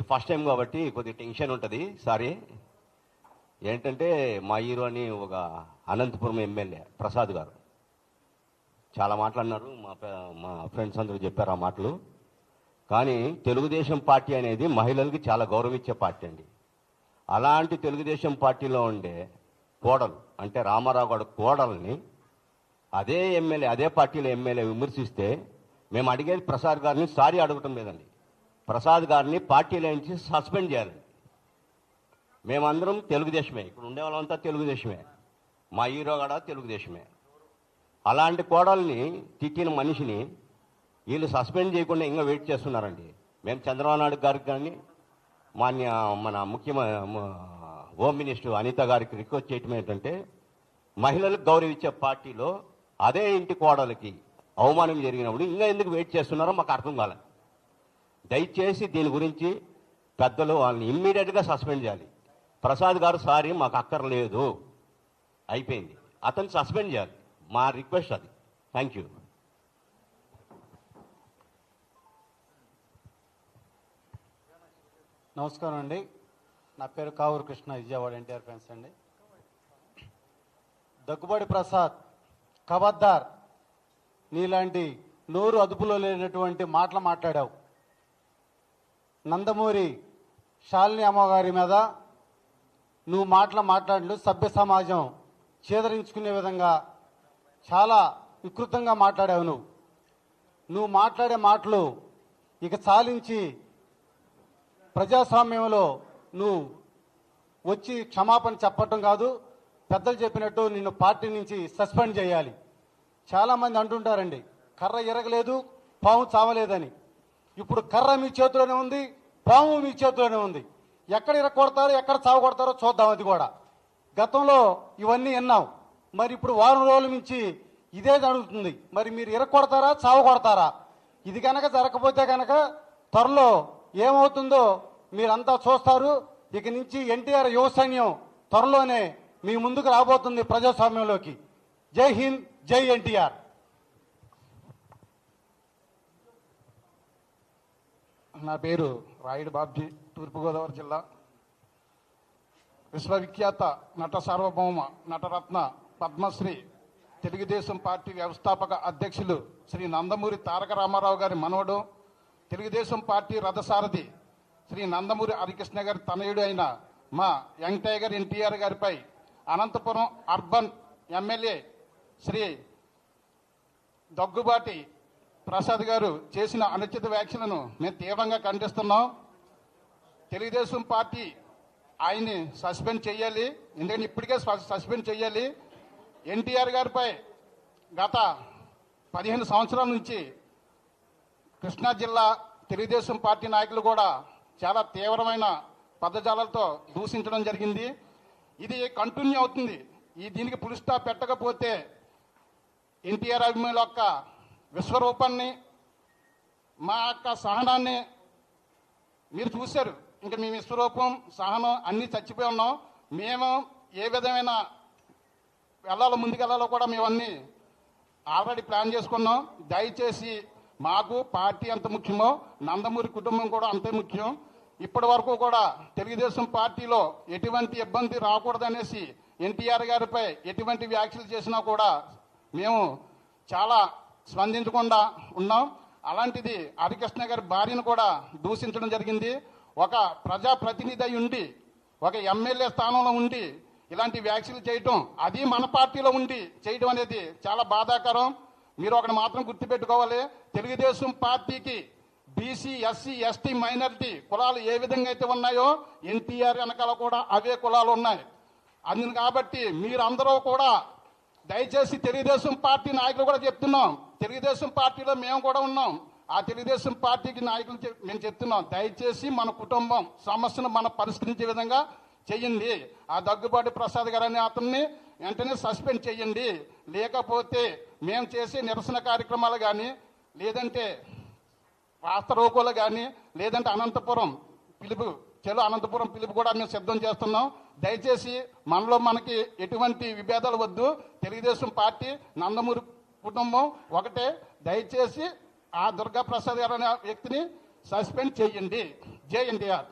First time కాబట్టి కొద్దిగా tension ఉంటుంది. సారీ. ఏంటంటే మా హీరో అని ఒక అనంతపురం ఎమ్మెల్యే ప్రసాద్ గారు చాలా మాట్లాడినారు. మా ఫ్రెండ్స్ అందరూ చెప్పారు ఆ మాటలు. కానీ తెలుగుదేశం పార్టీ అనేది మహిళలకి చాలా గౌరవించే పార్టీ అండి. అలాంటి తెలుగుదేశం పార్టీలో ఉండే కోడలు అంటే రామారావు గారు కోడల్ని అదే ఎమ్మెల్యే అదే పార్టీలో ఎమ్మెల్యే విమర్శిస్తే మేము అడిగేది ప్రసాద్ గారిని సారీ అడగటం లేదండి. ప్రసాద్ గారిని పార్టీలో నుంచి సస్పెండ్ చేయాలి. మేమందరం తెలుగుదేశమే, ఇక్కడ ఉండే వాళ్ళంతా తెలుగుదేశమే, మా హీరో కూడా తెలుగుదేశమే. అలాంటి కోడల్ని తిట్టిన మనిషిని వీళ్ళు సస్పెండ్ చేయకుండా ఇంకా వెయిట్ చేస్తున్నారండి. మేము చంద్రబాబు నాయుడు గారికి కానీ మన హోమ్ మినిస్టర్ అనిత గారికి రిక్వెస్ట్ చేయటం ఏంటంటే మహిళలకు గౌరవించే పార్టీలో అదే ఇంటి కోడలకి అవమానం జరిగినప్పుడు ఇంకా ఎందుకు వెయిట్ చేస్తున్నారో మాకు అర్థం కాలేదు. దయచేసి దీని గురించి పెద్దలు వాళ్ళని ఇమ్మీడియట్గా సస్పెండ్ చేయాలి. ప్రసాద్ గారు సారీ మాకు అక్కర్లేదు, అయిపోయింది, అతను సస్పెండ్ చేయాలి. మా రిక్వెస్ట్ అది. Thank you. నమస్కారం అండి. నా పేరు కావూరు కృష్ణ, విజయవాడ ఎన్టీఆర్ ఫ్యాన్స్ అండి. దగ్గుబాటి ప్రసాద్ ఖబర్దార్, నీలాంటి నోరు అదుపులో లేనటువంటి మాటలు మాట్లాడావు. నందమూరి శాలిని అమ్మగారి మీద నువ్వు మాట్లాడిన సభ్య సమాజం చేదరించుకునే విధంగా చాలా వికృతంగా మాట్లాడావు. నువ్వు మాట్లాడే మాటలు ఇక చాలించి ప్రజాస్వామ్యంలో నువ్వు వచ్చి క్షమాపణ చెప్పటం కాదు, పెద్దలు చెప్పినట్టు నిన్ను పార్టీ నుంచి సస్పెండ్ చేయాలి. చాలామంది అంటుంటారండి కర్ర ఇరగలేదు పాము చావలేదని. ఇప్పుడు కర్ర మీ చేతిలోనే ఉంది, పాము మీ చేతిలోనే ఉంది. ఎక్కడ ఇరగొడతారో ఎక్కడ చావ కొడతారో చూద్దాం. అది కూడా గతంలో ఇవన్నీ విన్నాం. మరి ఇప్పుడు వారం రోజుల నుంచి ఇదే జరుగుతుంది. మరి మీరు ఇరగొడతారా చావ కొడతారా? ఇది కనుక జరగకపోతే కనుక త్వరలో ఏమవుతుందో మీరంతా చూస్తారు. ఇక నుంచి ఎన్టీఆర్ యువ సైన్యం త్వరలోనే మీ ముందుకు రాబోతుంది ప్రజాస్వామ్యంలోకి. జై హింద్, జై ఎన్టీఆర్. నా పేరు రాయుడు బాబ్జీ, తూర్పుగోదావరి జిల్లా. విశ్వవిఖ్యాత నట సార్వభౌమ నటరత్న పద్మశ్రీ తెలుగుదేశం పార్టీ వ్యవస్థాపక అధ్యక్షులు శ్రీ నందమూరి తారక రామారావు గారి మనవడు, తెలుగుదేశం పార్టీ రథసారథి శ్రీ నందమూరి హరికృష్ణ గారి తనయుడు అయిన మా యంగ్ టైగర్ ఎన్టీఆర్ గారిపై అనంతపురం అర్బన్ ఎమ్మెల్యే శ్రీ దగ్గుబాటి ప్రసాద్ గారు చేసిన అనుచిత వ్యాఖ్యలను మేము తీవ్రంగా ఖండిస్తున్నాం. తెలుగుదేశం పార్టీ ఆయన్ని సస్పెండ్ చేయాలి. ఎందుకంటే ఇప్పటికే సస్పెండ్ చేయాలి. ఎన్టీఆర్ గారిపై గత 15 సంవత్సరాల నుంచి కృష్ణా జిల్లా తెలుగుదేశం పార్టీ నాయకులు కూడా చాలా తీవ్రమైన పదజాలతో దూషించడం జరిగింది. ఇది కంటిన్యూ అవుతుంది. దీనికి పులి స్టాప్ పెట్టకపోతే ఎన్టీఆర్ అభిమానుల యొక్క విశ్వరూపాన్ని, మా యొక్క సహనాన్ని మీరు చూశారు. ఇంకా మీ విశ్వరూపం, సహనం అన్నీ చచ్చిపోయి ఉన్నాం. మేము ఏ విధమైన ముందుకెళ్ళాలో కూడా మేమన్నీ ఆల్రెడీ ప్లాన్ చేసుకున్నాం. దయచేసి మాకు పార్టీ ఎంత ముఖ్యమో నందమూరి కుటుంబం కూడా అంతే ముఖ్యం. ఇప్పటి వరకు కూడా తెలుగుదేశం పార్టీలో ఎటువంటి ఇబ్బంది రాకూడదనేసి ఎన్టీఆర్ గారిపై ఎటువంటి వ్యాఖ్యలు చేసినా కూడా మేము చాలా స్పందించకుండా ఉన్నాం. అలాంటిది హరికృష్ణ గారి భార్యను కూడా దూషించడం జరిగింది. ఒక ప్రజాప్రతినిధి అయి ఉండి, ఒక ఎమ్మెల్యే స్థానంలో ఉండి ఇలాంటి వ్యాఖ్యలు చేయటం, అది మన పార్టీలో ఉండి చేయడం అనేది చాలా బాధాకరం. మీరు ఒకటి మాత్రం గుర్తుపెట్టుకోవాలి, తెలుగుదేశం పార్టీకి బీసీ, ఎస్సీ, ఎస్టీ, మైనారిటీ కులాలు ఏ విధంగా అయితే ఉన్నాయో ఎన్టీఆర్ వెనకాల కూడా అవే కులాలు ఉన్నాయి. అందును కాబట్టి మీరందరూ కూడా దయచేసి తెలుగుదేశం పార్టీ నాయకులు కూడా చెప్తున్నాం, తెలుగుదేశం పార్టీలో మేము కూడా ఉన్నాం. ఆ తెలుగుదేశం పార్టీకి నాయకులు మేము చెప్తున్నాం, దయచేసి మన కుటుంబం సమస్యను మనం పరిష్కరించే విధంగా చెయ్యండి. ఆ దగ్గుబాటి ప్రసాద్ గారు అనే అతన్ని వెంటనే సస్పెండ్ చెయ్యండి. లేకపోతే మేము చేసే నిరసన కార్యక్రమాలు కానీ, లేదంటే రాష్ట్ర రోకోలు కానీ, లేదంటే అనంతపురం పిలుపు కూడా మేము సిద్ధం చేస్తున్నాం. దయచేసి మనకి ఎటువంటి విభేదాలు వద్దు. తెలుగుదేశం పార్టీ, నందమూరి కుటుంబం ఒకటే. దయచేసి ఆ దుర్గా ప్రసాద్ గారు అనే వ్యక్తిని సస్పెండ్ చేయండి. జై ఎన్టీఆర్.